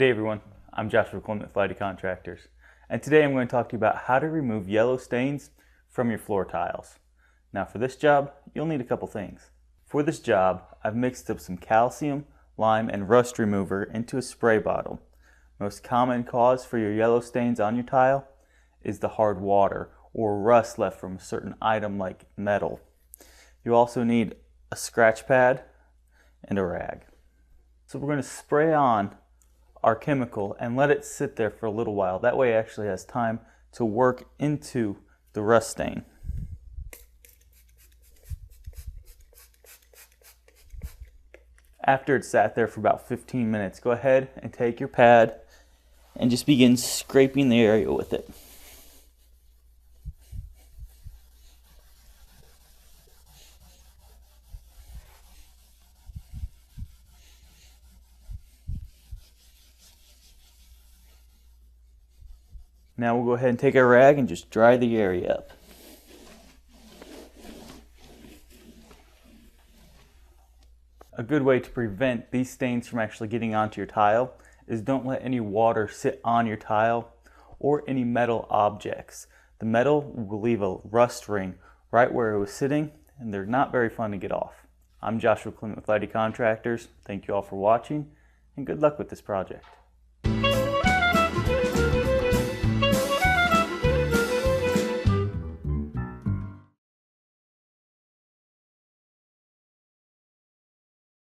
Good day everyone, I'm Joshua with Lighty Contractors, and today I'm going to talk to you about how to remove yellow stains from your floor tiles. Now for this job, you'll need a couple things. For this job, I've mixed up some calcium, lime, and rust remover into a spray bottle. Most common cause for your yellow stains on your tile is the hard water or rust left from a certain item like metal. You also need a scratch pad and a rag. So we're going to spray on our chemical and let it sit there for a little while. That way it actually has time to work into the rust stain. After it's sat there for about 15 minutes, go ahead and take your pad and just begin scraping the area with it. Now we'll go ahead and take our rag and just dry the area up. A good way to prevent these stains from actually getting onto your tile is don't let any water sit on your tile or any metal objects. The metal will leave a rust ring right where it was sitting, and they're not very fun to get off. I'm Joshua with Lighty Contractors. Thank you all for watching, and good luck with this project.